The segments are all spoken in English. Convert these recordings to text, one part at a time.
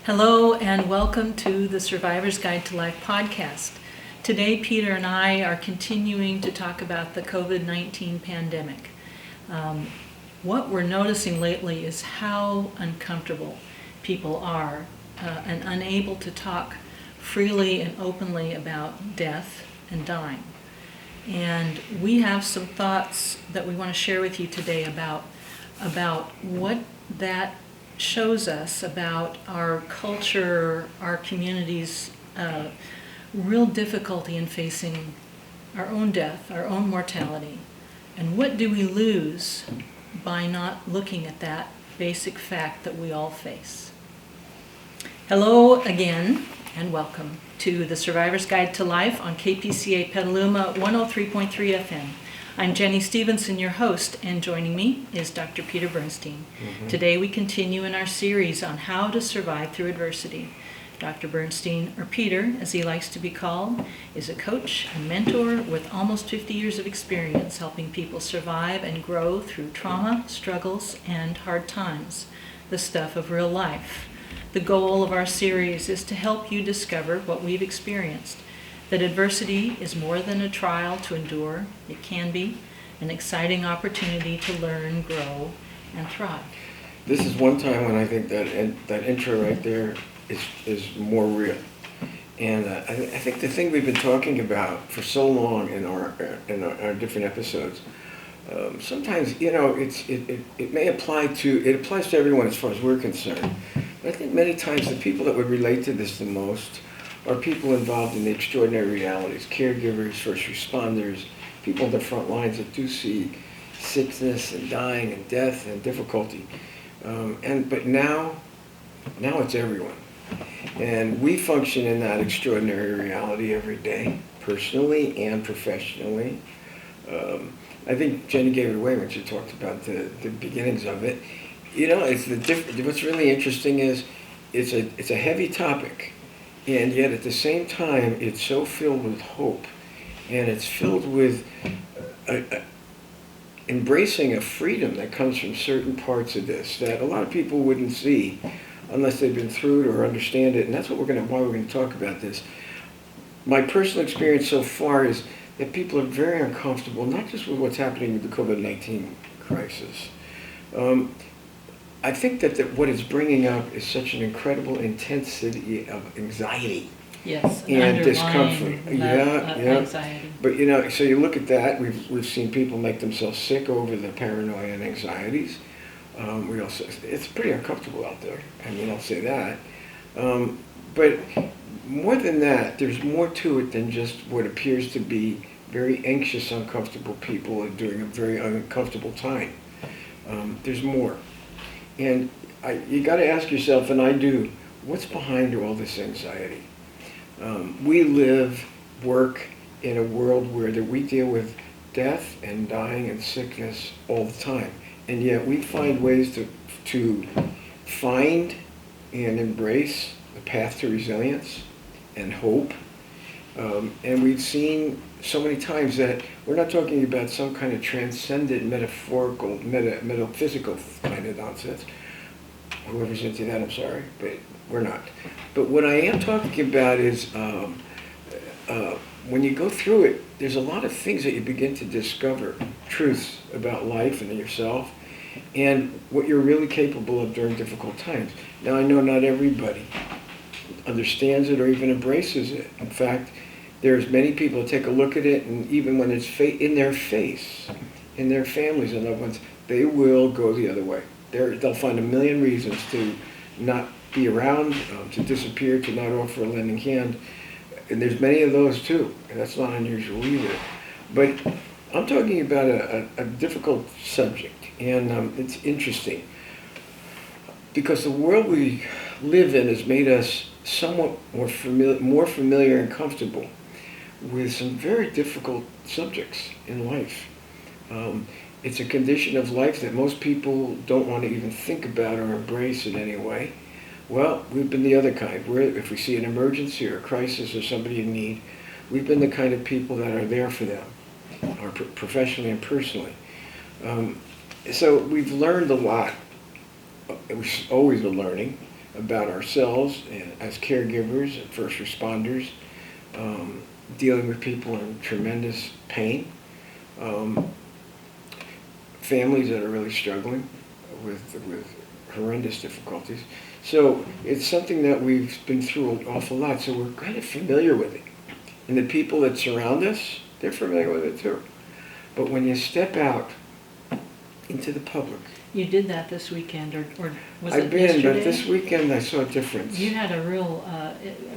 Hello and welcome to the Survivor's Guide to Life podcast. Today, Peter and I are continuing to talk about the COVID-19 pandemic. What we're noticing lately is how uncomfortable people are and unable to talk freely and openly about death and dying. And we have some thoughts that we want to share with you today about what that shows us about our culture, our community's real difficulty in facing our own death, our own mortality, and what do we lose by not looking at that basic fact that we all face. Hello again, and welcome to the Survivor's Guide to Life on KPCA Petaluma 103.3 FM. I'm Jenny Stephenson, your host, and joining me is Dr. Peter Bernstein. Today we continue in our series on how to survive through adversity. Dr. Bernstein, or Peter, as he likes to be called, is a coach and mentor with almost 50 years of experience helping people survive and grow through trauma, struggles, and hard times, the stuff of real life. The goal of our series is to help you discover what we've experienced, that adversity is more than a trial to endure. It can be an exciting opportunity to learn, grow, and thrive. This is one time when I think that intro right there is more real. And I think the thing we've been talking about for so long in our different episodes, sometimes, it may apply to, it applies to everyone as far as we're concerned. But I think many times the people that would relate to this the most are people involved in the extraordinary realities, caregivers, first responders, people on the front lines that do see sickness and dying and death and difficulty. But now it's everyone. And we function in that extraordinary reality every day, personally and professionally. I think Jenny gave it away when she talked about the beginnings of it. What's really interesting is it's a heavy topic. And yet at the same time, it's so filled with hope, and it's filled with embracing a freedom that comes from certain parts of this that a lot of people wouldn't see unless they've been through it or understand it. And that's why we're going to talk about this. My personal experience so far is that people are very uncomfortable, not just with what's happening with the COVID-19 crisis. I think that what it's bringing up is such an incredible intensity of anxiety. Yes, and discomfort. Anxiety. But so you look at that. We've seen people make themselves sick over the paranoia and anxieties. It's pretty uncomfortable out there. I'll say that. But more than that, there's more to it than just what appears to be very anxious, uncomfortable people during a very uncomfortable time. There's more. And you got to ask yourself, and I do, what's behind all this anxiety? We live, work in a world where we deal with death and dying and sickness all the time. And yet we find ways to find and embrace the path to resilience and hope. And we've seen so many times that we're not talking about some kind of transcendent, metaphorical, metaphysical kind of nonsense. Whoever's into that, I'm sorry, but we're not. But what I am talking about is when you go through it, there's a lot of things that you begin to discover, truths about life and yourself, and what you're really capable of during difficult times. Now, I know not everybody understands it or even embraces it. In fact, there's many people that take a look at it, and even when it's in their face, in their families and loved ones, they will go the other way. They'll find a million reasons to not be around, to disappear, to not offer a lending hand. And there's many of those too, and that's not unusual either. But I'm talking about a difficult subject, and it's interesting because the world we live in has made us somewhat more familiar and comfortable with some very difficult subjects in life. It's a condition of life that most people don't want to even think about or embrace in any way. Well, we've been the other kind, where if we see an emergency or a crisis or somebody in need, we've been the kind of people that are there for them, or professionally and personally. So we've learned a lot. We always are learning. about ourselves and as caregivers and first responders, dealing with people in tremendous pain, families that are really struggling with horrendous difficulties. So it's something that we've been through an awful lot, so we're kind of familiar with it. And the people that surround us, they're familiar with it too. But when you step out into the public. You did that this weekend, or was it I've been, yesterday? but this weekend I saw a difference. You had a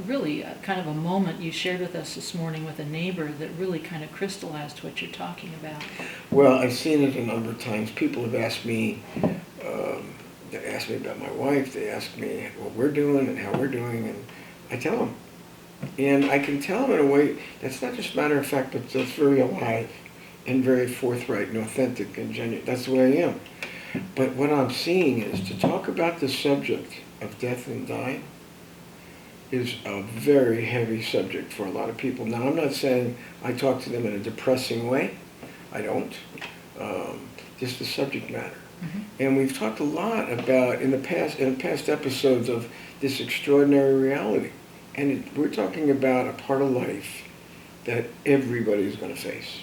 really kind of a moment you shared with us this morning with a neighbor that really kind of crystallized what you're talking about. Well, I've seen it a number of times. People have asked me, they ask me about my wife, they ask me what we're doing and how we're doing, and I tell them. And I can tell them in a way that's not just matter of fact, but that's very alive and very forthright and authentic and genuine. That's the way I am. But what I'm seeing is to talk about the subject of death and dying is a very heavy subject for a lot of people. Now, I'm not saying I talk to them in a depressing way. I don't. Just the subject matter. Mm-hmm. And we've talked a lot about in past episodes of this extraordinary reality. And we're talking about a part of life that everybody is going to face.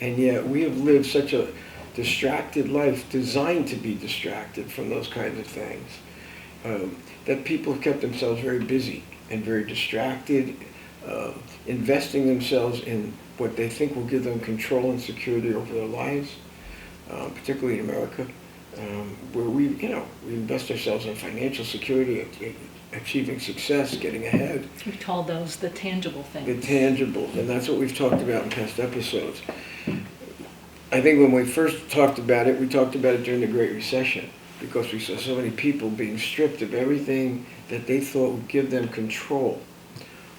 And yet we have lived such a distracted life, designed to be distracted from those kinds of things, that people have kept themselves very busy and very distracted, investing themselves in what they think will give them control and security over their lives, particularly in America, where we invest ourselves in financial security, achieving success, getting ahead. We call those the tangible things. The tangible, and that's what we've talked about in past episodes. I think when we first talked about it, we talked about it during the Great Recession, because we saw so many people being stripped of everything that they thought would give them control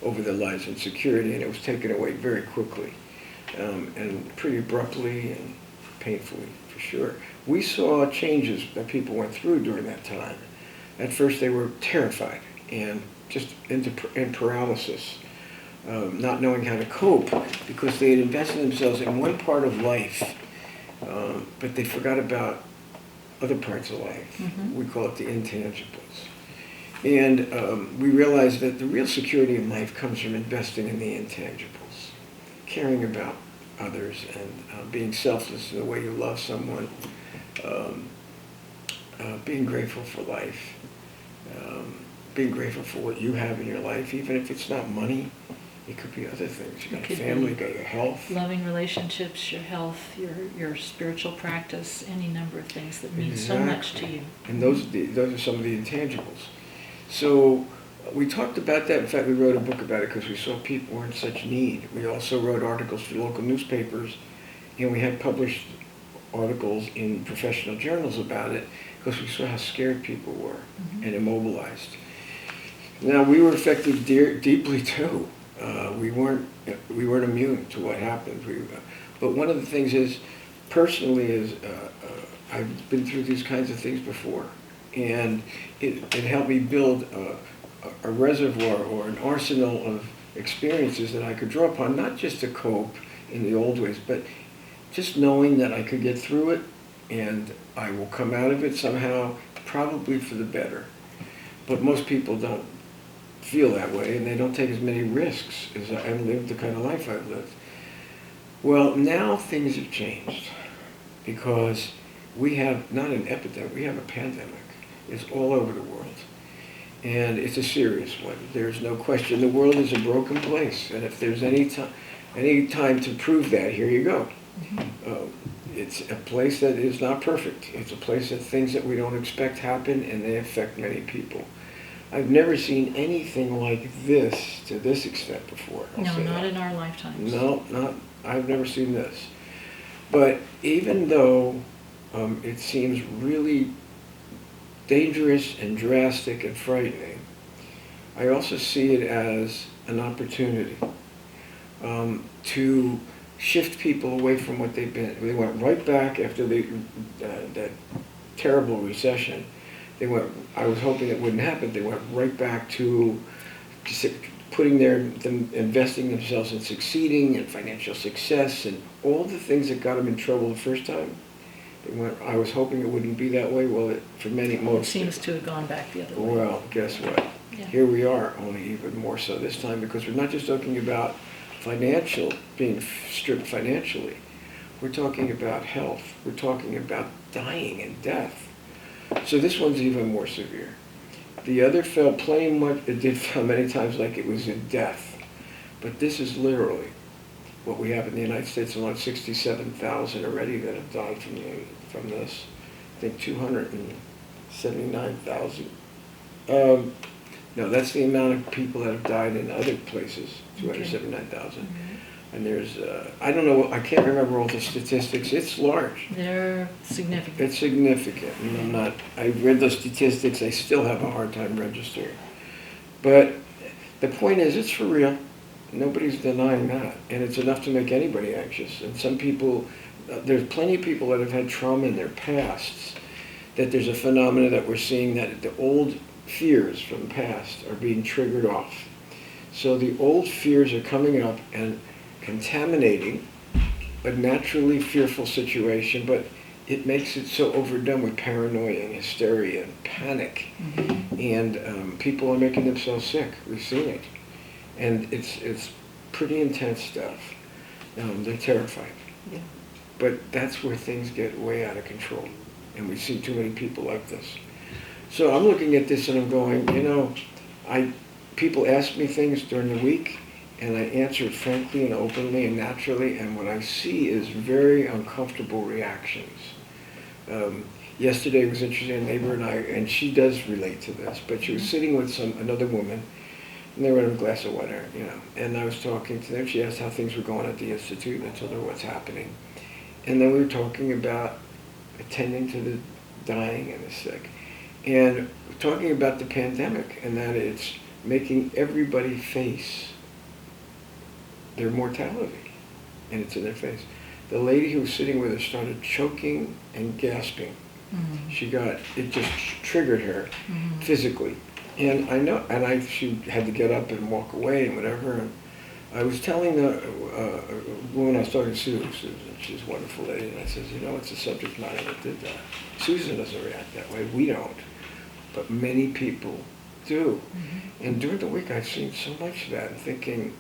over their lives and security, and it was taken away very quickly, and pretty abruptly and painfully, for sure. We saw changes that people went through during that time. At first they were terrified and just in paralysis, not knowing how to cope, because they had invested themselves in one part of life, but they forgot about other parts of life. Mm-hmm. We call it the intangibles. And we realized that the real security in life comes from investing in the intangibles, caring about others and being selfless in the way you love someone, being grateful for life, being grateful for what you have in your life, even if it's not money. It could be other things. You got a family, you got your health. Loving relationships, your health, your spiritual practice, any number of things that mean so much to you. And those are some of the intangibles. So we talked about that. In fact, we wrote a book about it because we saw people were in such need. We also wrote articles for local newspapers, and we had published articles in professional journals about it because we saw how scared people were Mm-hmm. and immobilized. Now, we were affected deeply too. We weren't immune to what happened. But one of the things is, personally, I've been through these kinds of things before, and it helped me build a reservoir or an arsenal of experiences that I could draw upon, not just to cope in the old ways, but just knowing that I could get through it, and I will come out of it somehow, probably for the better. But most people don't feel that way, and they don't take as many risks as I have lived the kind of life I've lived. Well, now things have changed, because we have not an epidemic, we have a pandemic. It's all over the world, and it's a serious one. There's no question. The world is a broken place, and if there's any time to prove that, here you go. Mm-hmm. It's a place that is not perfect. It's a place that things that we don't expect happen, and they affect many people. I've never seen anything like this to this extent before. No, not in our lifetimes. No, I've never seen this. But even though it seems really dangerous and drastic and frightening, I also see it as an opportunity to shift people away from what they've been. They went right back after that terrible recession. I was hoping it wouldn't happen. They went right back to investing themselves in succeeding and financial success and all the things that got them in trouble the first time. I was hoping it wouldn't be that way. Well, for It most. seems to have gone back the other way. Well, guess what? Yeah. Here we are, only even more so this time, because we're not just talking about being stripped financially. We're talking about health. We're talking about dying and death. So this one's even more severe. The other it did feel many times like it was in death. But this is literally what we have in the United States, around 67,000 already that have died from this. I think 279,000. No, that's the amount of people that have died in other places, 279,000. Mm-hmm. And there's, I don't know, I can't remember all the statistics. It's large. They're significant. It's significant. And I read those statistics, I still have a hard time registering. But the point is, it's for real. Nobody's denying that. And it's enough to make anybody anxious. And some people, there's plenty of people that have had trauma in their pasts, that there's a phenomena that we're seeing that the old fears from the past are being triggered off. So the old fears are coming up and contaminating a naturally fearful situation, but it makes it so overdone with paranoia and hysteria and panic. Mm-hmm. And people are making themselves sick. We've seen it. And it's pretty intense stuff. They're terrified. Yeah. But that's where things get way out of control. And we see too many people like this. So I'm looking at this and I'm going, people ask me things during the week, and I answer it frankly and openly and naturally, and what I see is very uncomfortable reactions. Yesterday was interesting, a neighbor and she does relate to this, but she was sitting with another woman, and they were having a glass of water, and I was talking to them. She asked how things were going at the Institute, and I told her what's happening. And then we were talking about attending to the dying and the sick. And talking about the pandemic, and that it's making everybody face their mortality, and it's in their face. The lady who was sitting with us started choking and gasping. Mm-hmm. It just triggered her mm-hmm. physically. And I know, she had to get up and walk away and whatever. And I was telling the woman I was talking to, Susan, she's a wonderful lady, and I said, it's a subject matter that did that. Susan doesn't react that way, we don't. But many people do. Mm-hmm. And during the week I've seen so much of that and thinking,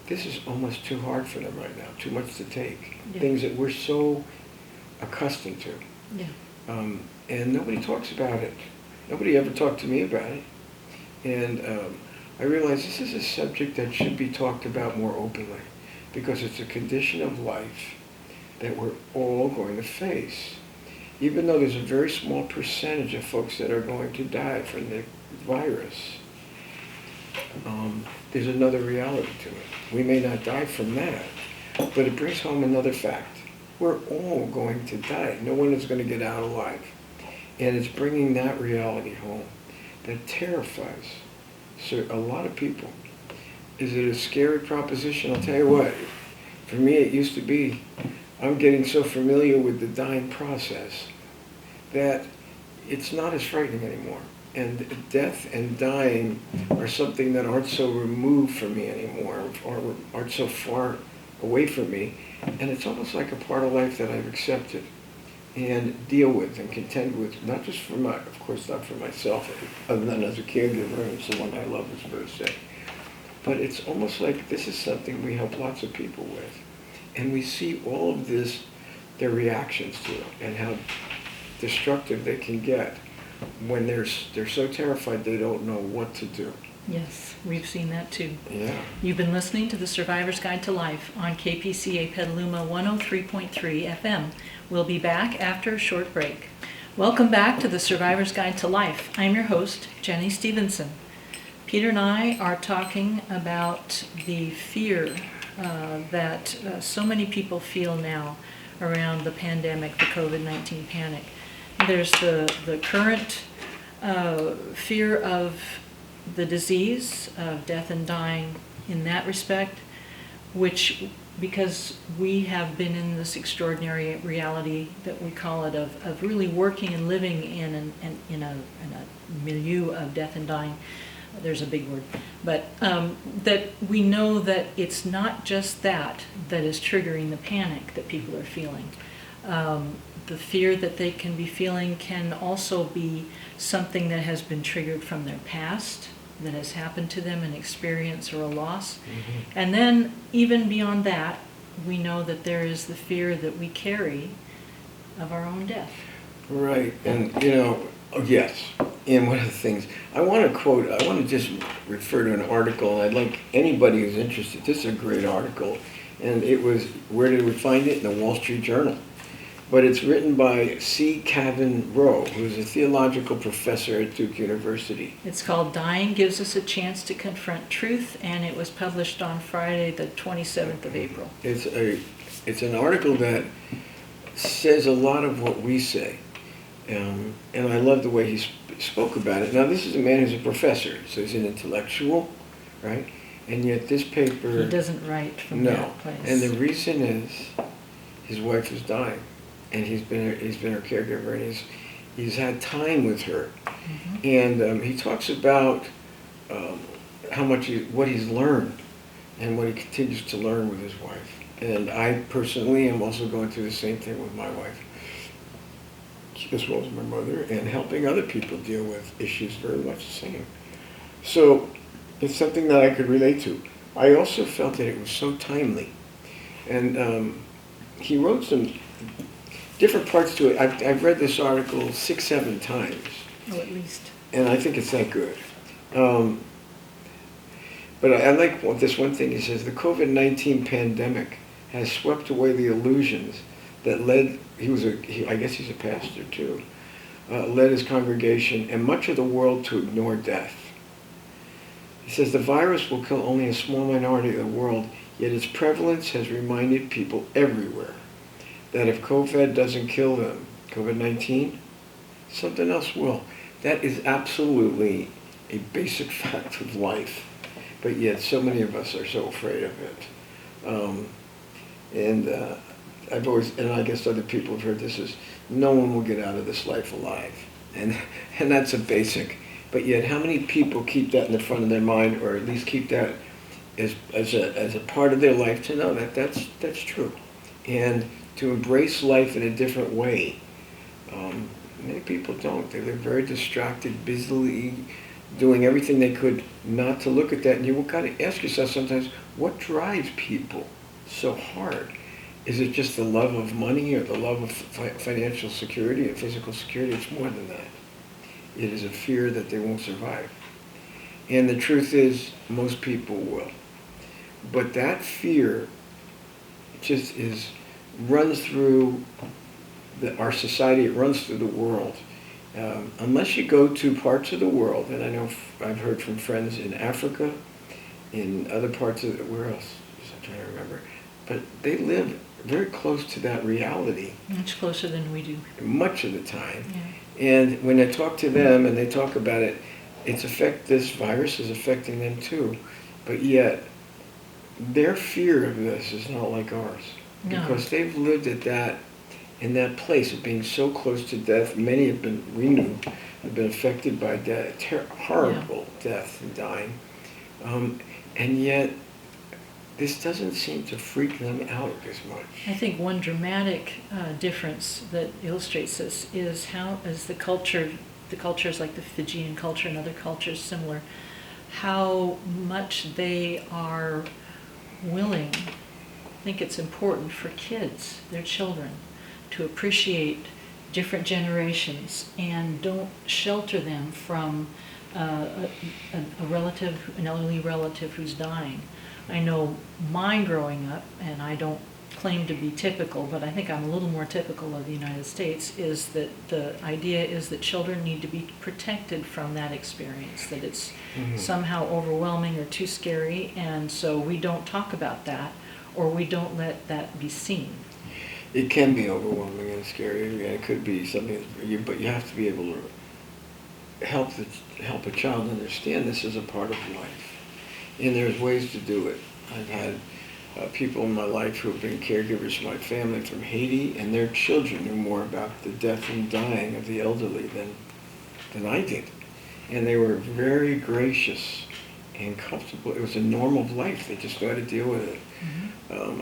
this is almost too hard for them right now, too much to take. Yeah. Things that we're so accustomed to. Yeah. And nobody talks about it. Nobody ever talked to me about it. And I realize this is a subject that should be talked about more openly, because it's a condition of life that we're all going to face. Even though there's a very small percentage of folks that are going to die from the virus, there's another reality to it. We may not die from that, but it brings home another fact. We're all going to die. No one is going to get out alive. And it's bringing that reality home that terrifies a lot of people. Is it a scary proposition? I'll tell you what. For me, it used to be, I'm getting so familiar with the dying process that it's not as frightening anymore. And death and dying are something that aren't so removed from me anymore, or aren't so far away from me. And it's almost like a part of life that I've accepted and deal with and contend with, not just of course not for myself, other than as a caregiver, and someone I love is very sick. But it's almost like this is something we help lots of people with. And we see all of this, their reactions to it, and how destructive they can get when they're so terrified they don't know what to do. Yes, we've seen that too. Yeah. You've been listening to The Survivor's Guide to Life on KPCA Petaluma 103.3 FM. We'll be back after a short break. Welcome back to The Survivor's Guide to Life. I'm your host, Jenny Stephenson. Peter and I are talking about the fear that so many people feel now around the pandemic, the COVID-19 panic. There's the current fear of the disease, of death and dying in that respect, which, because we have been in this extraordinary reality that we call it of really working and living in a milieu of death and dying. There's a big word, but that we know that it's not just that is triggering the panic that people are feeling, the fear that they can be feeling can also be something that has been triggered from their past, that has happened to them, an experience or a loss. And then even beyond that, we know that there is the fear that we carry of our own death. Right, and yes. And one of the things, I want to just refer to an article, and I'd like anybody who's interested, this is a great article, and it was, where did we find it? In the Wall Street Journal. But it's written by C. Cavan Rowe, who's a theological professor at Duke University. It's called Dying Gives Us a Chance to Confront Truth, and it was published on Friday, the 27th of April. It's an article that says a lot of what we say. And I love the way he spoke about it. Now, this is a man who's a professor, so he's an intellectual, right? And yet this paper... He doesn't write from that place. And the reason is his wife is dying, and he's been her caregiver, and he's had time with her. And he talks about what he's learned and what he continues to learn with his wife. And I personally am also going through the same thing with my wife, as well as my mother, and helping other people deal with issues very much the same. So it's something that I could relate to. I also felt that it was so timely. And he wrote some different parts to it. I've read this article 6-7 times. Oh, at least. And I think it's that good. But I like this one thing. He says, the COVID-19 pandemic has swept away the illusions that led, I guess he's a pastor too, led his congregation and much of the world to ignore death. He says the virus will kill only a small minority of the world, yet its prevalence has reminded people everywhere that if COVID doesn't kill them, COVID-19, something else will. That is absolutely a basic fact of life, but yet so many of us are so afraid of it. I've always, and I guess other people have heard this, is no one will get out of this life alive. And that's a basic. But yet how many people keep that in the front of their mind, or at least keep that as a part of their life, to know that that's true. And to embrace life in a different way. Many people don't. They live very distracted, busily doing everything they could not to look at that. And you've got to ask yourself sometimes, what drives people so hard? Is it just the love of money or the love of financial security and physical security? It's more than that. It is a fear that they won't survive. And the truth is, most people will. But that fear just runs through our society, it runs through the world. Unless you go to parts of the world, and I know I've heard from friends in Africa, in other parts of where else? I'm trying to remember. But they live very close to that reality. Much closer than we do. Much of the time. Yeah. And when I talk to them and they talk about it, this virus is affecting them too. But yet, their fear of this is not like ours. No. Because they've lived in that place of being so close to death. Many have been, we knew, have been affected by death, horrible death and dying. And yet, this doesn't seem to freak them out as much. I think one dramatic difference that illustrates this is how, as the cultures like the Fijian culture and other cultures similar, how much they are willing, I think it's important for kids, their children, to appreciate different generations and don't shelter them from an elderly relative who's dying. I know mine growing up, and I don't claim to be typical, but I think I'm a little more typical of the United States, is that the idea is that children need to be protected from that experience, that it's somehow overwhelming or too scary, and so we don't talk about that, or we don't let that be seen. It can be overwhelming and scary, and it could be something, but you have to be able to help a child understand this is a part of life. And there's ways to do it. I've had people in my life who have been caregivers for my family from Haiti, and their children knew more about the death and dying of the elderly than I did. And they were very gracious and comfortable. It was a normal life. They just knew how to deal with it.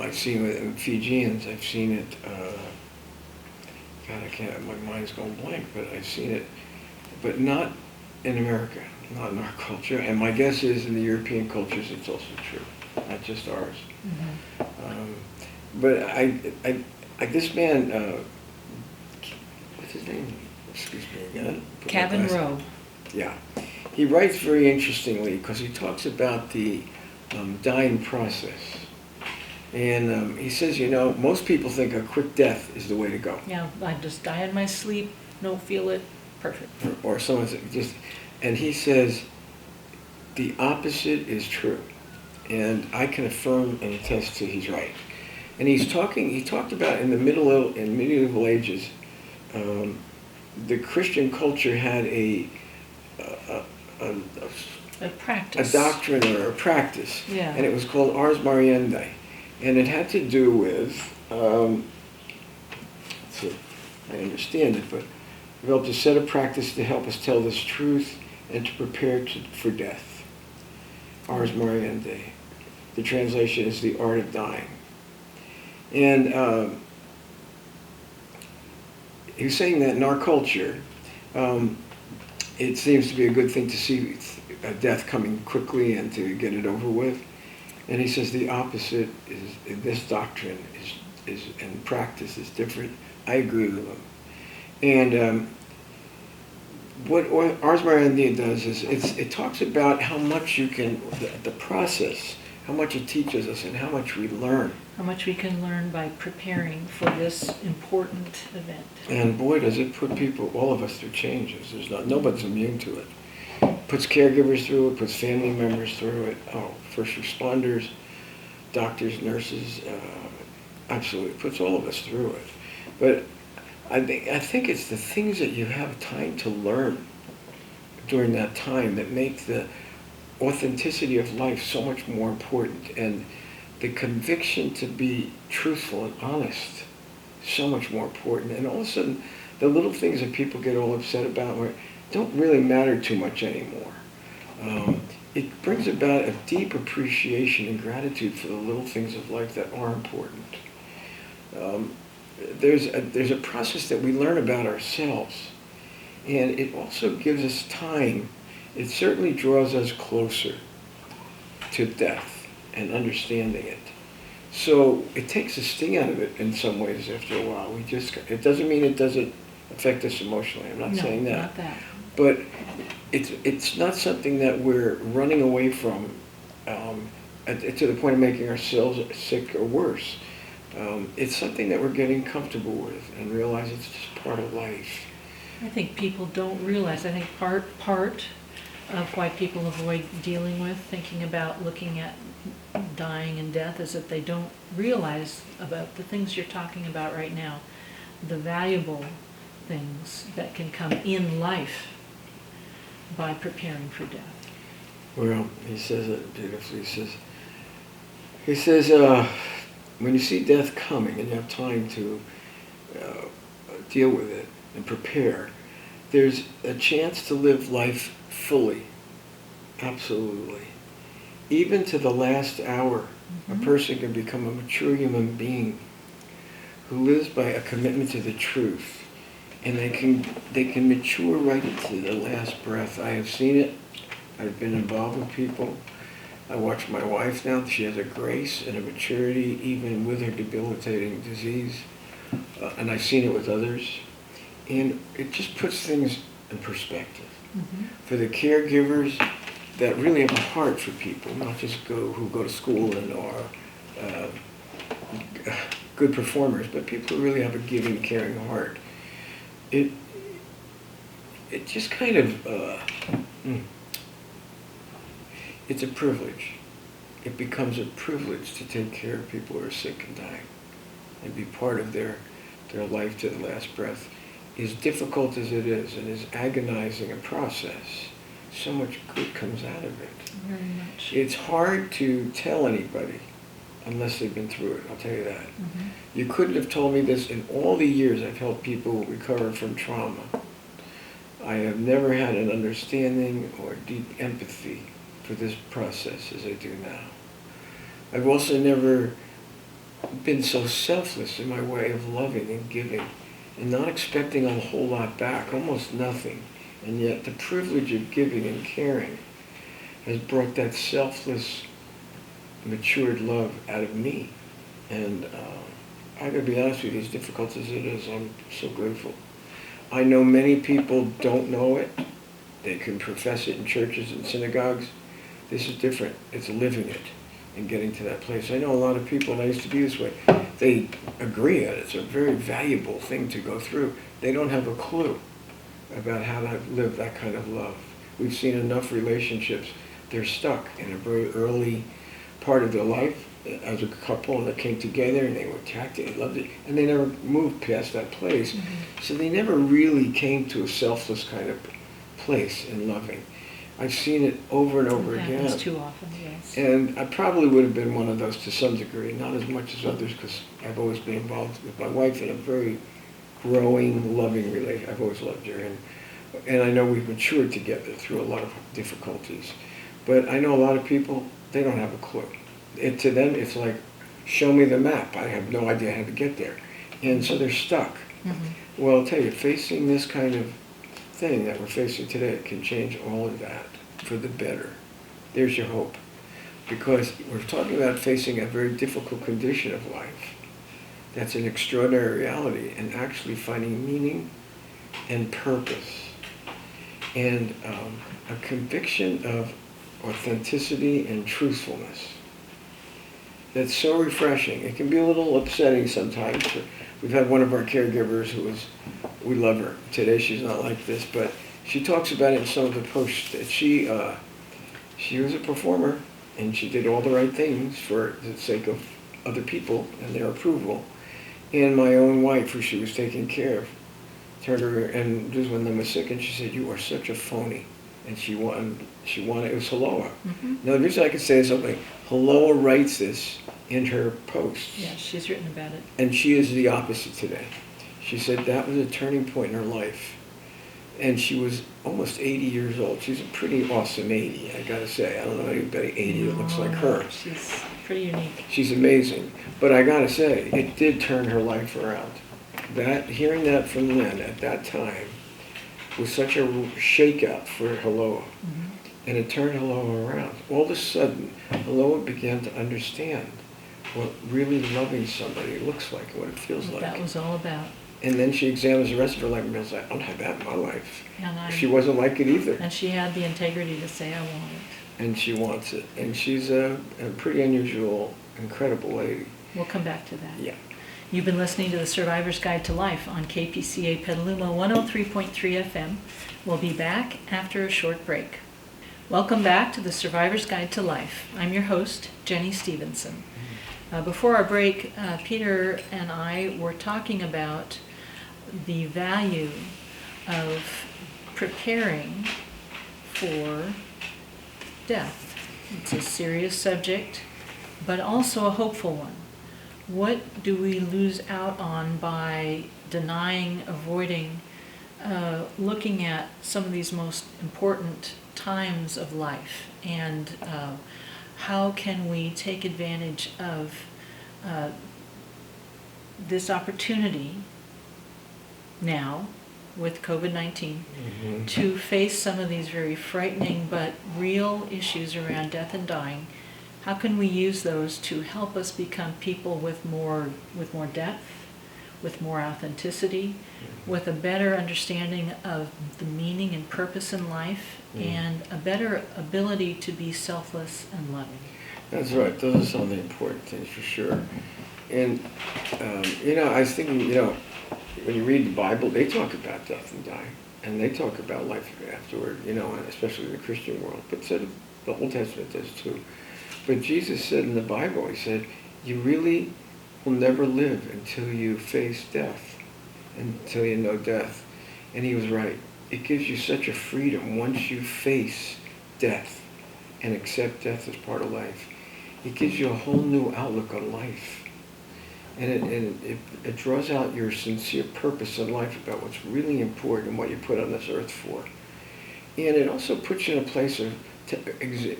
I've seen it in Fijians. I've seen it God, I can't, my mind's going blank, but I've seen it, but not in America, not in our culture. And my guess is in the European cultures it's also true, not just ours. But this man, what's his name? Excuse me again. Cabin Rowe. Yeah. He writes very interestingly because he talks about the dying process. And he says, you know, most people think a quick death is the way to go. Yeah, I just die in my sleep, don't feel it, perfect. Or someone's just, and he says, the opposite is true. And I can affirm and attest to he's right. And he talked about in medieval ages, the Christian culture had a practice. A doctrine or a practice. Yeah. And it was called Ars Moriendi. And it had to do with, so I understand it, but developed a set of practice to help us tell this truth and to prepare for death. Ars Moriendi. The translation is the art of dying. And he was saying that in our culture, it seems to be a good thing to see a death coming quickly and to get it over with. And he says the opposite is, this doctrine is and practice is different. I agree with him. And what Ars Moriendi does is it talks about how much you can, the process, how much it teaches us and how much we learn. How much we can learn by preparing for this important event. And boy, does it put people, all of us, through changes. Nobody's immune to it. Puts caregivers through it, puts family members through it. Oh, first responders, doctors, nurses, absolutely, puts all of us through it. But I think it's the things that you have time to learn during that time that make the authenticity of life so much more important, and the conviction to be truthful and honest so much more important. And all of a sudden, the little things that people get all upset about don't really matter too much anymore. It brings about a deep appreciation and gratitude for the little things of life that are important. There's a process that we learn about ourselves, and it also gives us time. It certainly draws us closer to death and understanding it. So it takes the sting out of it in some ways after a while. It doesn't mean it doesn't affect us emotionally. I'm not saying that. Not that. But it's not something that we're running away from to the point of making ourselves sick or worse. It's something that we're getting comfortable with and realize it's just part of life. I think people don't realize. I think part of why people avoid dealing with, thinking about, looking at dying and death is that they don't realize about the things you're talking about right now, the valuable things that can come in life by preparing for death. Well, he says it beautifully. He says, when you see death coming and you have time to deal with it and prepare, there's a chance to live life fully, absolutely. Even to the last hour, a person can become a mature human being who lives by a commitment to the truth. And they can mature right into the last breath. I have seen it. I've been involved with people. I watch my wife now. She has a grace and a maturity even with her debilitating disease. And I've seen it with others. And it just puts things in perspective. For the caregivers that really have a heart for people, not just who go to school and are good performers, but people who really have a giving, caring heart. It just kind of, it's a privilege. It becomes a privilege to take care of people who are sick and dying and be part of their life to the last breath. As difficult as it is and as agonizing a process, so much good comes out of it. Very much. It's hard to tell anybody unless they've been through it, I'll tell you that. You couldn't have told me this in all the years I've helped people recover from trauma. I have never had an understanding or deep empathy for this process as I do now. I've also never been so selfless in my way of loving and giving and not expecting a whole lot back, almost nothing. And yet the privilege of giving and caring has brought that selfless, matured love out of me. And I gotta be honest with you, as difficult as it is, I'm so grateful. I know many people don't know it. They can profess it in churches and synagogues. This is different. It's living it and getting to that place. I know a lot of people, and I used to be this way, they agree that it's a very valuable thing to go through. They don't have a clue about how to live that kind of love. We've seen enough relationships, they're stuck in a very early part of their life as a couple, and they came together and they were attacked, they loved it, and they never moved past that place. Mm-hmm. So they never really came to a selfless kind of place in loving. I've seen it over and over again. Happens too often, yes. And I probably would have been one of those to some degree, not as much as others, because I've always been involved with my wife in a very growing, loving relationship. I've always loved her, and I know we've matured together through a lot of difficulties. But I know a lot of people, they don't have a clue. To them, it's like, show me the map. I have no idea how to get there. And so they're stuck. Mm-hmm. Well, I'll tell you, facing this kind of thing that we're facing today can change all of that for the better. There's your hope. Because we're talking about facing a very difficult condition of life. That's an extraordinary reality, and actually finding meaning and purpose. And a conviction of authenticity and truthfulness. That's so refreshing. It can be a little upsetting sometimes. We've had one of our caregivers we love her. Today she's not like this, but she talks about it in some of the posts that she was a performer, and she did all the right things for the sake of other people and their approval. And my own wife, who she was taking care of, turned her, and just when they were sick, and she said, "You are such a phony." And she wanted, it was Haloa. Mm-hmm. Now, the reason I could say something, Haloa writes this in her posts. Yeah, she's written about it. And she is the opposite today. She said that was a turning point in her life. And she was almost 80 years old. She's a pretty awesome 80, I gotta say. I don't know anybody 80 that looks like her. She's pretty unique. She's amazing. But I gotta say, it did turn her life around. Hearing that from Lynn at that time was such a shakeout for Haloa. Mm-hmm. And it turned Haloa around. All of a sudden, Haloa began to understand what really loving somebody looks like, what it feels like. That was all about. And then she examines the rest of her life and realizes, I don't have that in my life. She wasn't like it either. And she had the integrity to say, I want it. And she wants it. And she's a pretty unusual, incredible lady. We'll come back to that. Yeah. You've been listening to The Survivor's Guide to Life on KPCA Petaluma 103.3 FM. We'll be back after a short break. Welcome back to The Survivor's Guide to Life. I'm your host, Jenny Stephenson. Before our break, Peter and I were talking about the value of preparing for death. It's a serious subject, but also a hopeful one. What do we lose out on by denying, avoiding, looking at some of these most important times of life? And how can we take advantage of this opportunity now with COVID-19 mm-hmm. to face some of these very frightening but real issues around death and dying? How can we use those to help us become people with more depth, with more authenticity, mm-hmm. with a better understanding of the meaning and purpose in life, mm-hmm. and a better ability to be selfless and loving? That's right. Those are some of the important things for sure. And, I was thinking, when you read the Bible, they talk about death and dying, and they talk about life afterward, especially in the Christian world, but so the Old Testament does too. But Jesus said in the Bible, he said, you really will never live until you face death, until you know death. And he was right. It gives you such a freedom once you face death and accept death as part of life. It gives you a whole new outlook on life. And it draws out your sincere purpose in life about what's really important and what you put on this earth for. And it also puts you in a place of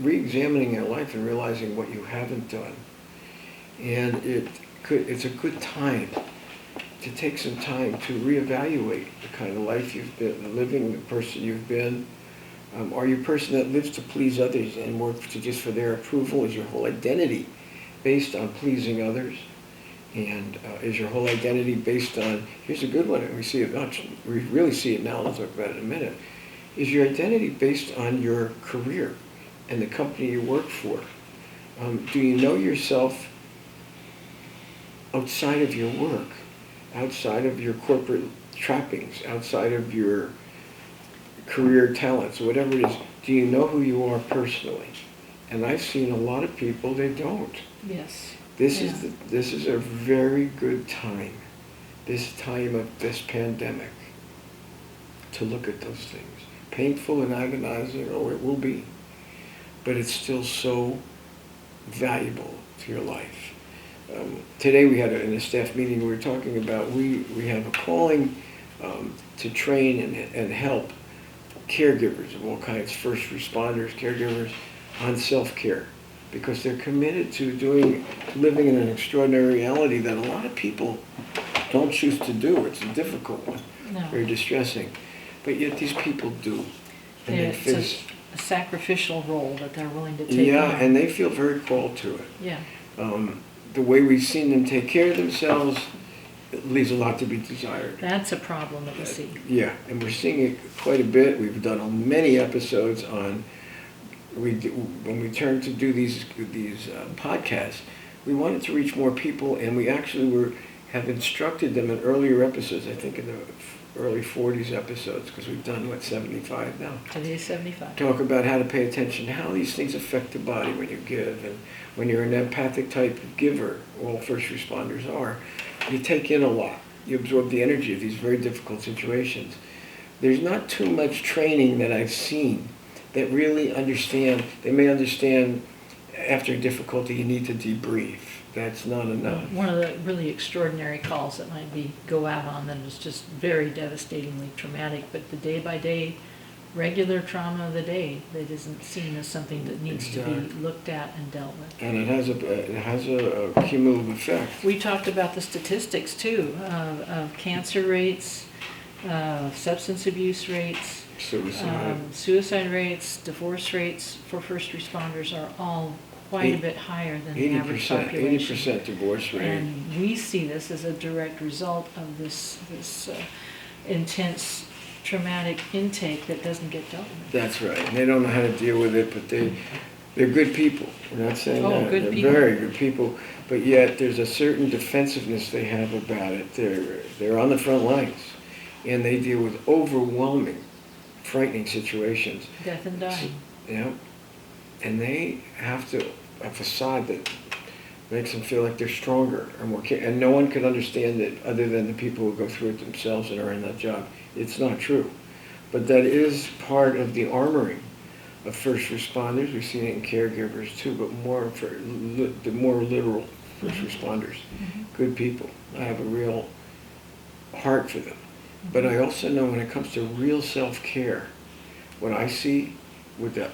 re-examining your life and realizing what you haven't done. And it's a good time to take some time to reevaluate the kind of life you've been living, the person you've been. Are you a person that lives to please others and works to just for their approval? Is your whole identity based on pleasing others? And is your whole identity based on, here's a good one, and we really see it now, I'll talk about it in a minute. Is your identity based on your career and the company you work for? Do you know yourself outside of your work, outside of your corporate trappings, outside of your career talents, whatever it is? Do you know who you are personally? And I've seen a lot of people, they don't. Yes. This is a very good time, this time of this pandemic, to look at those things. Painful and agonizing, oh, it will be, but it's still so valuable to your life. Today we had in a staff meeting, we were talking about we have a calling to train and help caregivers of all kinds, first responders, caregivers, on self-care, because they're committed to living in an extraordinary reality that a lot of people don't choose to do. It's a difficult one, very distressing, but yet these people do. And it's a sacrificial role that they're willing to take on. And they feel very called to it. Yeah. The way we've seen them take care of themselves, it leaves a lot to be desired. That's a problem that we see. Yeah, and we're seeing it quite a bit. We've done many episodes on, when we turned to do these podcasts, we wanted to reach more people, and we actually have instructed them in earlier episodes, I think in the early 40s episodes, because we've done, 75 now? Today's 75. Talk about how to pay attention to how these things affect the body when you give, and when you're an empathic type of giver, all first responders are, you take in a lot. You absorb the energy of these very difficult situations. There's not too much training that I've seen that really understand. They may understand after difficulty you need to debrief. That's not enough. One of the really extraordinary calls that might go out on that is just very devastatingly traumatic, but the day-by-day regular trauma of the day that isn't seen as something that needs to be looked at and dealt with. And it has a cumulative effect. We talked about the statistics too of cancer rates, substance abuse rates, suicide rates, divorce rates for first responders are all quite a bit higher than the average population. 80% divorce rate. And we see this as a direct result of this intense traumatic intake that doesn't get dealt with. That's right. And they don't know how to deal with it, but they're good people. We're not saying that. Good they're people. Very good people. But yet there's a certain defensiveness they have about it. They're on the front lines, and they deal with overwhelming, frightening situations. Death and dying. Yeah. And they have a facade that makes them feel like they're stronger or more and no one can understand it other than the people who go through it themselves and are in that job. It's not true. But that is part of the armoring of first responders. We've seen it in caregivers too, but more for the more literal first responders. Mm-hmm. Good people. I have a real heart for them. Mm-hmm. But I also know when it comes to real self-care, what I see with the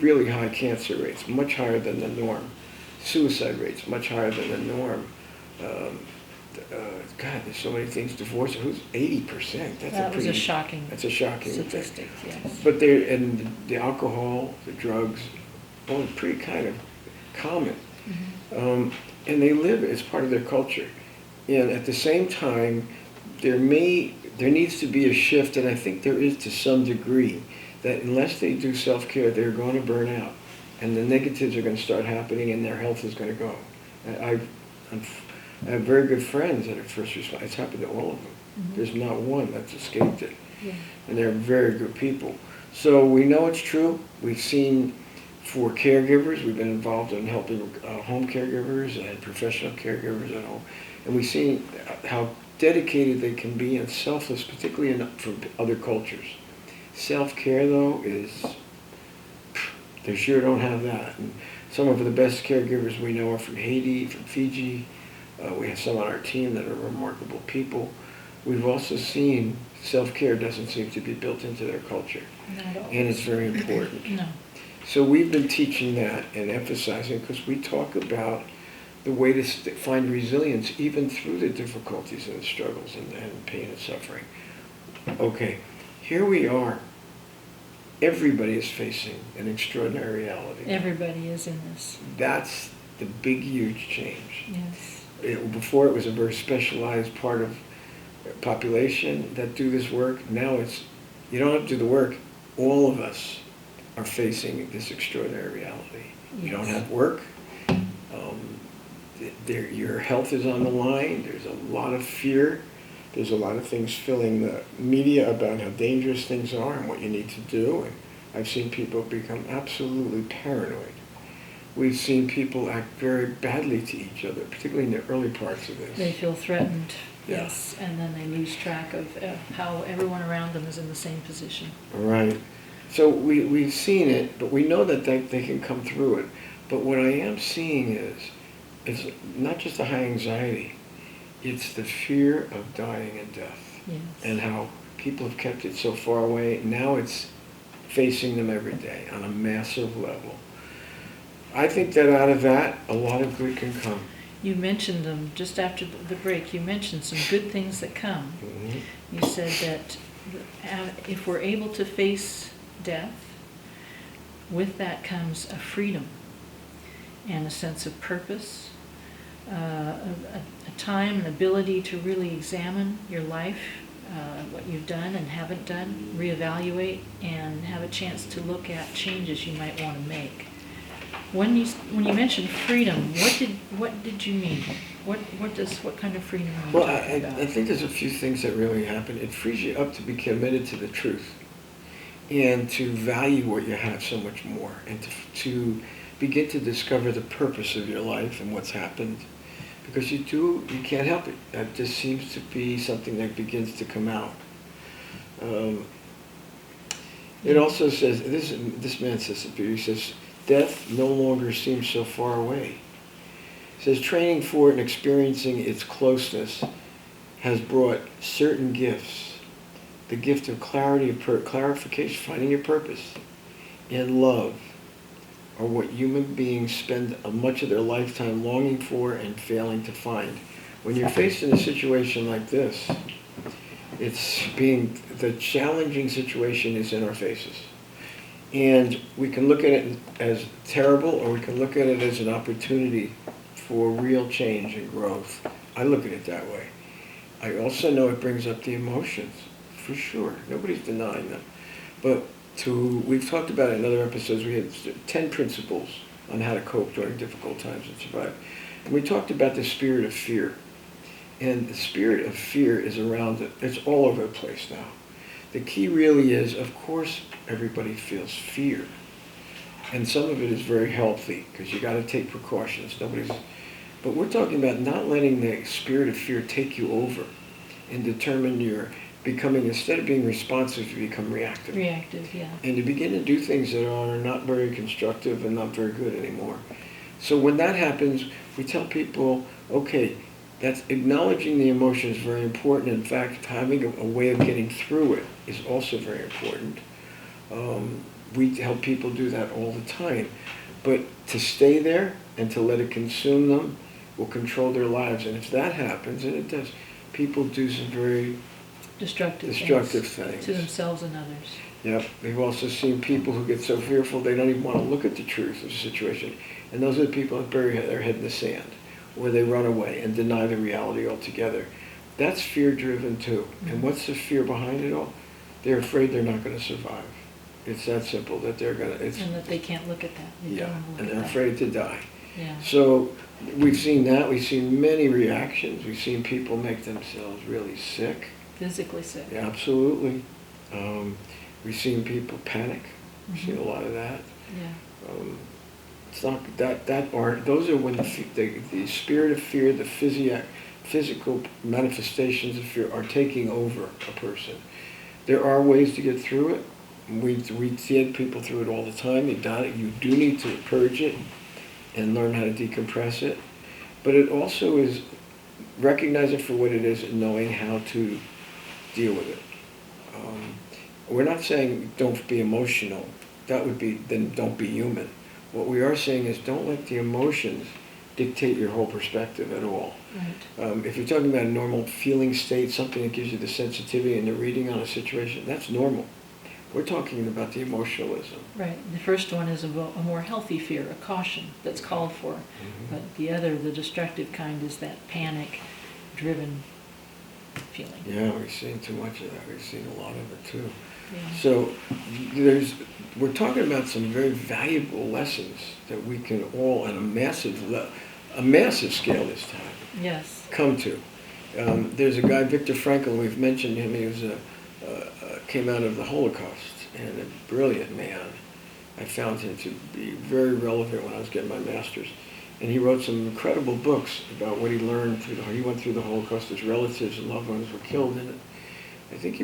really high cancer rates, much higher than the norm, suicide rates, much higher than the norm. God, there's so many things. Divorce, who's 80%? That's a shocking statistic. Yes. But and the alcohol, the drugs, all pretty kind of common, mm-hmm. And they live it. It's part of their culture. And at the same time, there needs to be a shift, and I think there is to some degree, that unless they do self-care, they're going to burn out, and the negatives are going to start happening, and their health is going to go. I have very good friends that are first responders. It's happened to all of them. Mm-hmm. There's not one that's escaped it, and they're very good people. So we know it's true. We've seen for caregivers, we've been involved in helping home caregivers and professional caregivers at home, and we've seen how dedicated they can be and selfless, particularly for other cultures. Self-care, though, they sure don't have that. And some of the best caregivers we know are from Haiti, from Fiji. We have some on our team that are remarkable people. We've also seen self-care doesn't seem to be built into their culture. Not at all. And it's very important. No. So we've been teaching that and emphasizing, because we talk about the way to find resilience even through the difficulties and the struggles and pain and suffering. Okay, here we are. Everybody is facing an extraordinary reality. Everybody is in this. That's the big, huge change. Yes. Before it was a very specialized part of the population that do this work. Now it's, you don't have to do the work. All of us are facing this extraordinary reality. Yes. You don't have work. Your health is on the line. There's a lot of fear. There's a lot of things filling the media about how dangerous things are and what you need to do. And I've seen people become absolutely paranoid. We've seen people act very badly to each other, particularly in the early parts of this. They feel threatened, Yeah. yes, and then they lose track of how everyone around them is in the same position. Right. So we've seen it, but we know that they can come through it. But what I am seeing is not just the high anxiety, it's the fear of dying and death. Yes. And how people have kept it so far away. Now it's facing them every day on a massive level. I think that out of that, a lot of good can come. You mentioned them just after the break. You mentioned some good things that come. Mm-hmm. You said that if we're able to face death, with that comes a freedom and a sense of purpose, a time, an ability to really examine your life, what you've done and haven't done, reevaluate, and have a chance to look at changes you might want to make. When you mentioned freedom, what did you mean? What kind of freedom are you Well, talking about? I think there's a few things that really happen. It frees you up to be committed to the truth and to value what you have so much more, and to begin to discover the purpose of your life and what's happened. Because you can't help it. That just seems to be something that begins to come out. It also says, this man says it, he says, death no longer seems so far away. It says, training for it and experiencing its closeness has brought certain gifts. The gift of clarity, of clarification, finding your purpose, and love are what human beings spend much of their lifetime longing for and failing to find. When you're faced in a situation like this, the challenging situation is in our faces. And we can look at it as terrible, or we can look at it as an opportunity for real change and growth. I look at it that way. I also know it brings up the emotions, for sure. Nobody's denying them. But we've talked about it in other episodes. We had 10 principles on how to cope during difficult times and survive. And we talked about the spirit of fear. And the spirit of fear is around it. It's all over the place now. The key really is, of course, everybody feels fear. And some of it is very healthy, because you got to take precautions. But we're talking about not letting the spirit of fear take you over and determine your becoming, instead of being responsive, you become reactive. Reactive, yeah. And you begin to do things that are not very constructive and not very good anymore. So when that happens, we tell people, okay, that's acknowledging the emotion is very important. In fact, having a way of getting through it is also very important. We help people do that all the time. But to stay there and to let it consume them will control their lives. And if that happens, and it does, people do some very destructive things to themselves and others. Yep. We've also seen people who get so fearful they don't even want to look at the truth of the situation. And those are the people that bury their head in the sand, or they run away and deny the reality altogether. That's fear-driven too. Mm-hmm. And what's the fear behind it all? They're afraid they're not going to survive. It's that simple, that they're going to... And that they can't look at that. And they're afraid to die. Yeah. So we've seen that. We've seen many reactions. We've seen people make themselves really sick. Physically sick. Yeah, absolutely. We've seen people panic. We've Mm-hmm. seen a lot of that. Yeah. It's not those are when the spirit of fear, the physical manifestations of fear are taking over a person. There are ways to get through it. We take people through it all the time. You do need to purge it and learn how to decompress it. But it also is recognizing for what it is and knowing how to deal with it. We're not saying don't be emotional. That would be, then don't be human. What we are saying is don't let the emotions dictate your whole perspective at all. Right. If you're talking about a normal feeling state, something that gives you the sensitivity and the reading on a situation, that's normal. We're talking about the emotionalism. Right. The first one is a more healthy fear, a caution that's called for. Mm-hmm. But the other, the destructive kind, is that panic-driven feeling. Yeah, we've seen too much of that. We've seen a lot of it too. Yeah. So we're talking about some very valuable lessons that we can all, on a massive scale this time, Yes. come to. There's a guy, Viktor Frankl, we've mentioned him. He was came out of the Holocaust, and a brilliant man. I found him to be very relevant when I was getting my master's. And he wrote some incredible books about what he learned he went through the Holocaust. His relatives and loved ones were killed in it. I think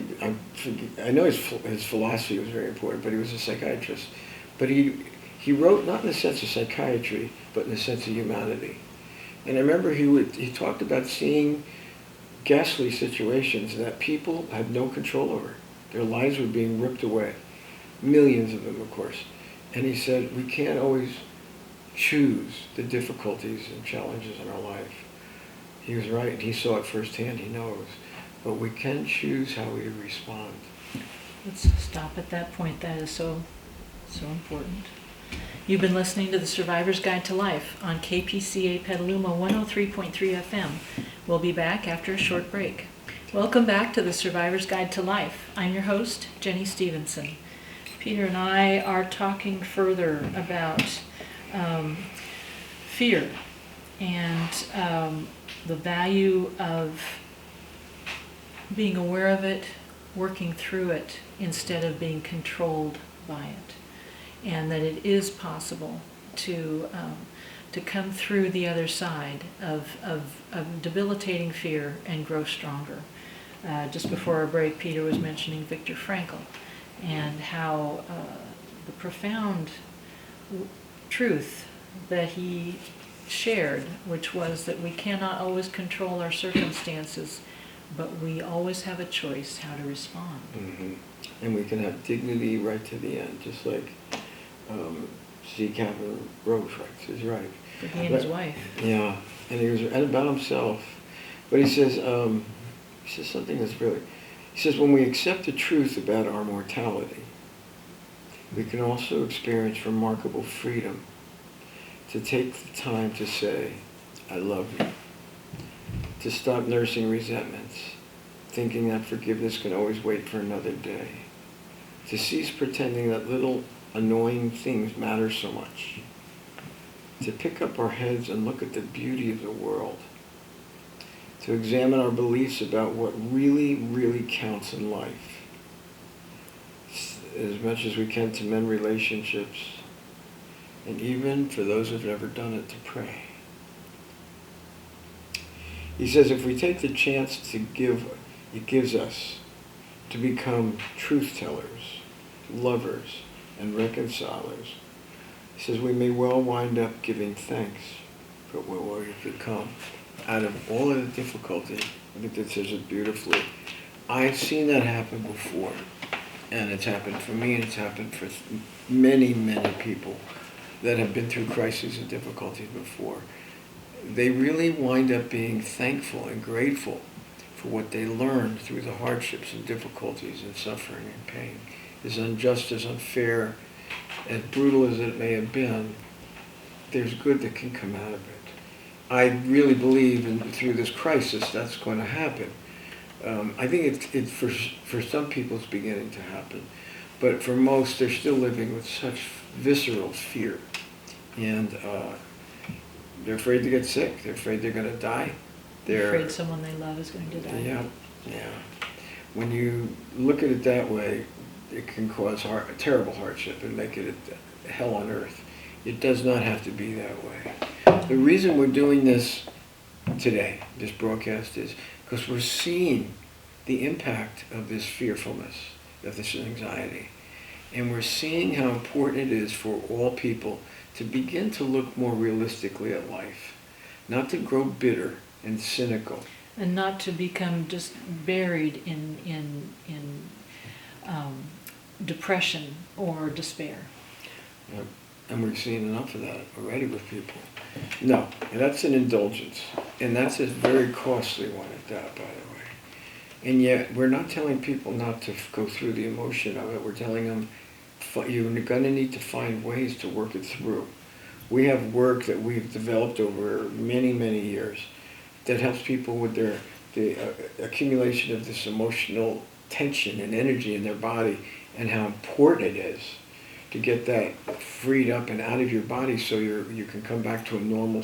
I know his philosophy was very important, but he was a psychiatrist. But he wrote not in the sense of psychiatry, but in the sense of humanity. And I remember he talked about seeing ghastly situations that people had no control over. Their lives were being ripped away. Millions of them, of course. And he said, we can't always choose the difficulties and challenges in our life. He was right. He saw it firsthand. He knows. But we can choose how we respond. Let's stop at that point. That is so important. You've been listening to The Survivor's Guide to Life on KPCA Petaluma 103.3 FM. We'll be back after a short break. Welcome back to The Survivor's Guide to Life. I'm your host, Jenny Stephenson. Peter and I are talking further about fear and the value of being aware of it, working through it, instead of being controlled by it. And that it is possible to come through the other side of debilitating fear and grow stronger. Just before our break, Peter was mentioning Viktor Frankl and how the profound truth that he shared, which was that we cannot always control our circumstances, but we always have a choice how to respond. Mm-hmm. And we can have dignity right to the end, just like C. Calvin Rose writes, is right. For he and his wife. Yeah, and he was and about himself. But he says something that's really, he says, when we accept the truth about our mortality, we can also experience remarkable freedom to take the time to say, I love you. To stop nursing resentments, thinking that forgiveness can always wait for another day. To cease pretending that little annoying things matter so much. To pick up our heads and look at the beauty of the world. To examine our beliefs about what really, really counts in life. As much as we can to mend relationships. And even for those who've never done it, to pray. He says if we take the chance it gives us to become truth tellers, lovers, and reconcilers. He says we may well wind up giving thanks for what we've become out of all of the difficulty. I think that says it beautifully. I've seen that happen before, and it's happened for me, and it's happened for many, many people that have been through crises and difficulties before. They really wind up being thankful and grateful for what they learned through the hardships and difficulties and suffering and pain. As unjust, as unfair, as brutal as it may have been, there's good that can come out of it. I really believe through this crisis that's going to happen. I think it's for some people it's beginning to happen, but for most they're still living with such visceral fear, and they're afraid to get sick. They're afraid they're going to die. They're afraid someone they love is going to die. Yeah. When you look at it that way, it can cause terrible hardship and make it a hell on earth. It does not have to be that way. The reason we're doing this today, this broadcast, is because we're seeing the impact of this fearfulness, of this anxiety. And we're seeing how important it is for all people to begin to look more realistically at life, not to grow bitter and cynical. And not to become just buried in depression or despair. And we're seeing enough of that already with people. No, and that's an indulgence. And that's a very costly one at that, by the way. And yet, we're not telling people not to go through the emotion of it. We're telling them, you're going to need to find ways to work it through. We have work that we've developed over many, many years that helps people with the accumulation of this emotional tension and energy in their body, and how important it is to get that freed up and out of your body so you can come back to a normal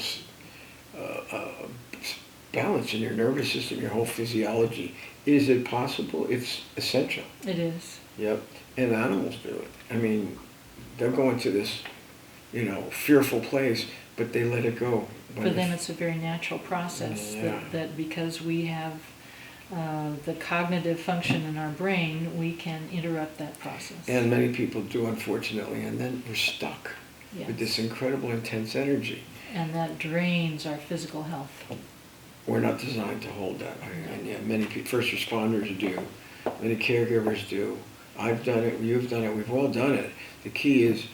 balance in your nervous system, your whole physiology. Is it possible? It's essential. It is. Yep. And animals do it. I mean, they'll go into this, fearful place, but they let it go. For them, it's a very natural process. Yeah. That because we have the cognitive function in our brain, we can interrupt that process. And many people do, unfortunately, and then we're stuck Yes. with this incredible intense energy. And that drains our physical health. We're not designed to hold that. And yeah, many first responders do, many caregivers do. I've done it, you've done it, we've all done it. The key is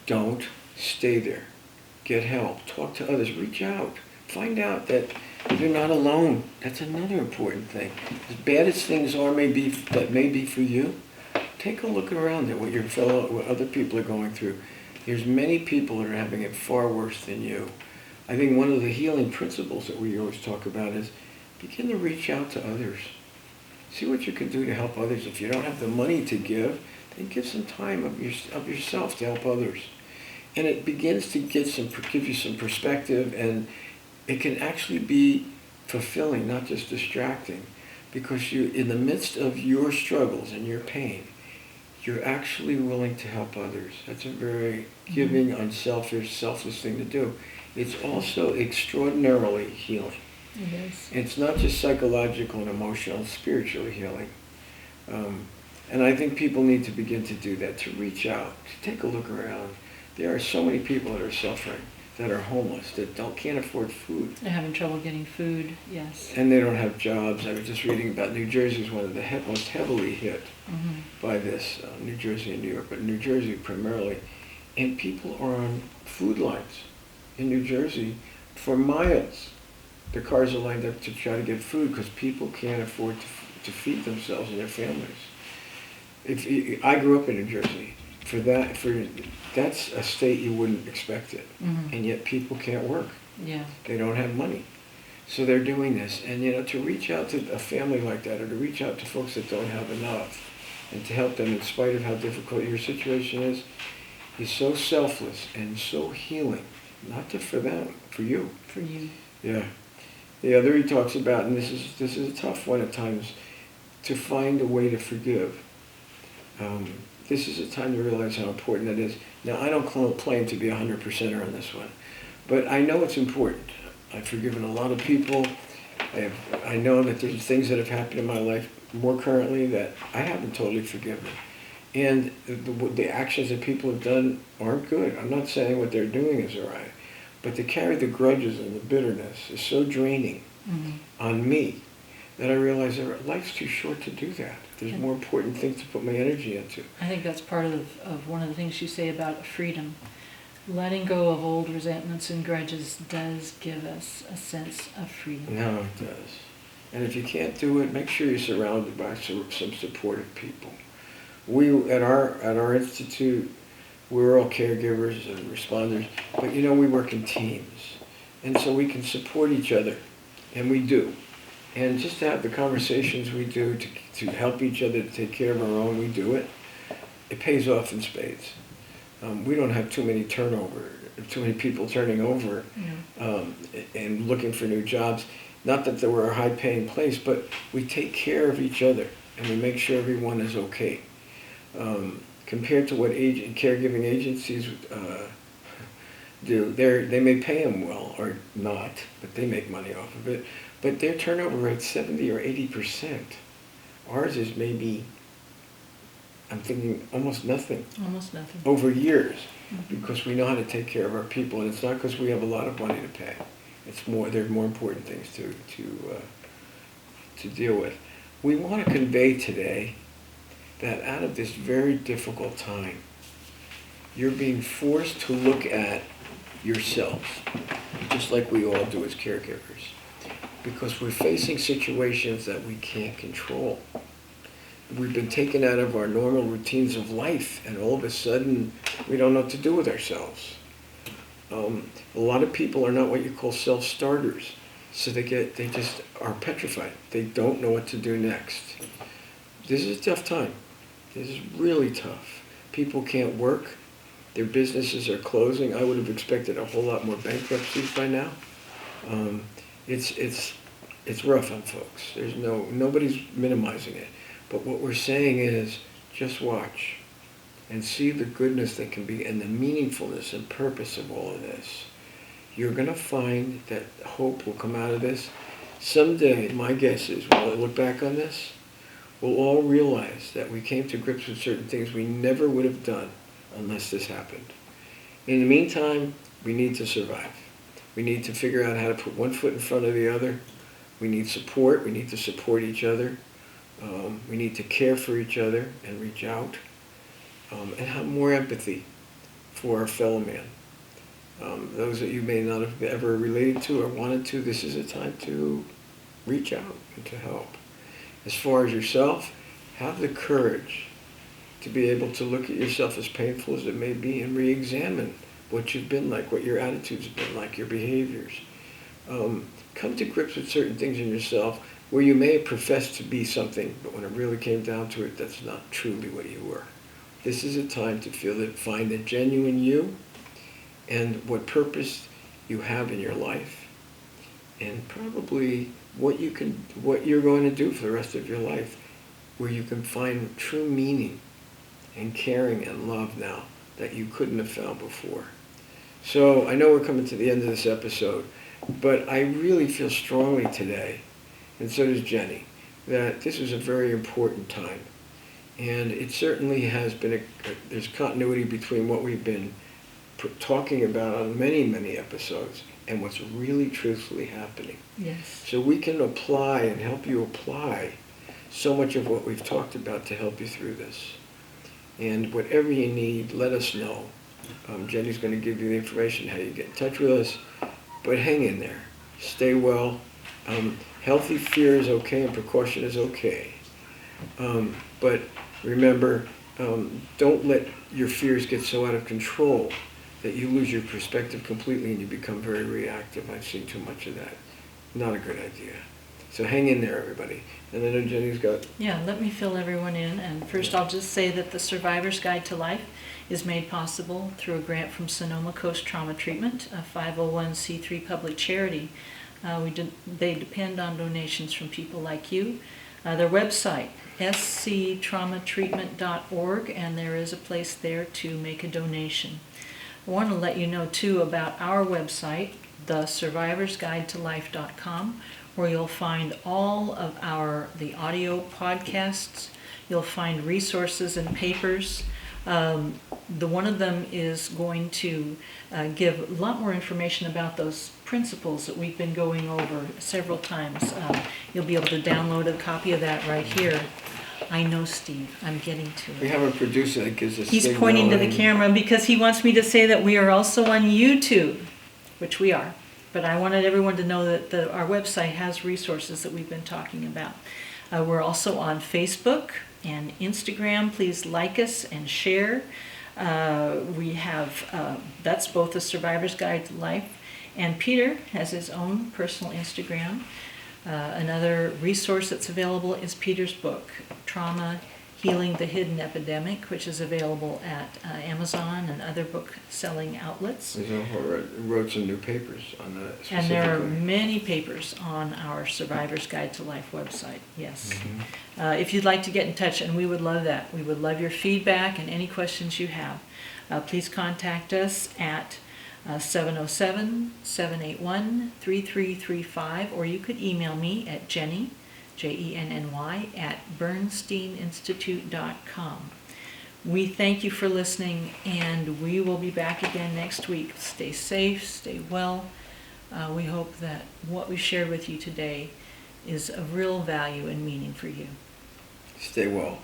don't stay there. Get help, talk to others, reach out. Find out that you're not alone. That's another important thing. As bad as things are may be for you, take a look around at what other people are going through. There's many people that are having it far worse than you. I think one of the healing principles that we always talk about is begin to reach out to others. See what you can do to help others. If you don't have the money to give, then give some time of yourself to help others. And it begins to give you some perspective, and it can actually be fulfilling, not just distracting, because in the midst of your struggles and your pain, you're actually willing to help others. That's a very giving, unselfish, selfless thing to do. It's also extraordinarily healing. It is. It's not just psychological and emotional, it's spiritually healing. And I think people need to begin to do that, to reach out, to take a look around. There are so many people that are suffering, that are homeless, that can't afford food. They're having trouble getting food, yes. And they don't have jobs. I was just reading about New Jersey is one of the most heavily hit by this, New Jersey and New York, but New Jersey primarily. And people are on food lines in New Jersey for miles. The cars are lined up to try to get food because people can't afford to feed themselves and their families. I grew up in New Jersey. That's a state you wouldn't expect it, and yet people can't work. Yeah. They don't have money, so they're doing this. And to reach out to a family like that, or to reach out to folks that don't have enough, and to help them in spite of how difficult your situation is so selfless and so healing. Not just for them, for you. For you. Yeah. The other he talks about, and this is a tough one at times, to find a way to forgive. This is a time to realize how important that is. Now, I don't claim to be 100%er on this one, but I know it's important. I've forgiven a lot of people. I know that there's things that have happened in my life more currently that I haven't totally forgiven. And the actions that people have done aren't good. I'm not saying what they're doing is all right, but to carry the grudges and the bitterness is so draining on me that I realize that life's too short to do that. There's more important things to put my energy into. I think that's part of one of the things you say about freedom. Letting go of old resentments and grudges does give us a sense of freedom. No, it does. And if you can't do it, make sure you're surrounded by some supportive people. We at our institute, we're all caregivers and responders, but we work in teams, and so we can support each other, and we do. And just to have the conversations we do to help each other to take care of our own, we do it. It pays off in spades. We don't have too many people turning over and looking for new jobs. Not that we're a high-paying place, but we take care of each other and we make sure everyone is okay. Compared to what caregiving agencies do, they may pay them well or not, but they make money off of it. But their turnover rate's 70 or 80%. Ours is maybe, I'm thinking, almost nothing. Almost nothing. Over years, because we know how to take care of our people, and it's not because we have a lot of money to pay. It's more. There are more important things to deal with. We want to convey today that out of this very difficult time, you're being forced to look at yourselves, just like we all do as caregivers, because we're facing situations that we can't control. We've been taken out of our normal routines of life, and all of a sudden, we don't know what to do with ourselves. A lot of people are not what you call self-starters, so they just are petrified. They don't know what to do next. This is a tough time. This is really tough. People can't work. Their businesses are closing. I would have expected a whole lot more bankruptcies by now. It's rough on folks. Nobody's minimizing it. But what we're saying is, just watch and see the goodness that can be and the meaningfulness and purpose of all of this. You're going to find that hope will come out of this. Someday, my guess is, when I look back on this, we'll all realize that we came to grips with certain things we never would have done unless this happened. In the meantime, we need to survive. We need to figure out how to put one foot in front of the other. We need support. We need to support each other. We need to care for each other and reach out. And have more empathy for our fellow man. Those that you may not have ever related to or wanted to, this is a time to reach out and to help. As far as yourself, have the courage to be able to look at yourself, as painful as it may be, and re-examine what you've been like, what your attitudes have been like, your behaviors. Come to grips with certain things in yourself where you may have professed to be something, but when it really came down to it, that's not truly what you were. This is a time to find the genuine you and what purpose you have in your life, and probably what you're going to do for the rest of your life, where you can find true meaning and caring and love now that you couldn't have found before. So I know we're coming to the end of this episode, but I really feel strongly today, and so does Jenny, that this is a very important time. And it certainly has been, there's continuity between what we've been talking about on many, many episodes and what's really truthfully happening. Yes. So we can apply and help you apply so much of what we've talked about to help you through this. And whatever you need, let us know. Jenny's going to give you the information how you get in touch with us. But hang in there. Stay well. Healthy fear is okay and precaution is okay. But remember, don't let your fears get so out of control that you lose your perspective completely and you become very reactive. I've seen too much of that. Not a good idea. So hang in there, everybody. And I know Jenny's got... Yeah, let me fill everyone in. And first I'll just say that the Survivor's Guide to Life is made possible through a grant from Sonoma Coast Trauma Treatment, a 501c3 public charity. They depend on donations from people like you. Their website, sctraumatreatment.org, and there is a place there to make a donation. I want to let you know, too, about our website, thesurvivorsguidetolife.com, where you'll find all of the audio podcasts. You'll find resources and papers. One of them is going to give a lot more information about those principles that we've been going over several times. You'll be able to download a copy of that right here. I know, Steve, I'm getting to it. We have a producer that gives us He's pointing to the camera because he wants me to say that we are also on YouTube, which we are. But I wanted everyone to know that our website has resources that we've been talking about. We're also on Facebook and Instagram. Please like us and share. We have, that's both the Survivor's Guide to Life, and Peter has his own personal Instagram. Another resource that's available is Peter's book, Trauma, Healing the Hidden Epidemic, which is available at Amazon and other book-selling outlets. We wrote some new papers on that specifically. And there are many papers on our Survivor's Guide to Life website, yes. Mm-hmm. If you'd like to get in touch, and we would love that. We would love your feedback and any questions you have. Please contact us at 707-781-3335, or you could email me at Jenny, Jenny, at bernsteininstitute.com. We thank you for listening, and we will be back again next week. Stay safe, stay well. We hope that what we shared with you today is of real value and meaning for you. Stay well.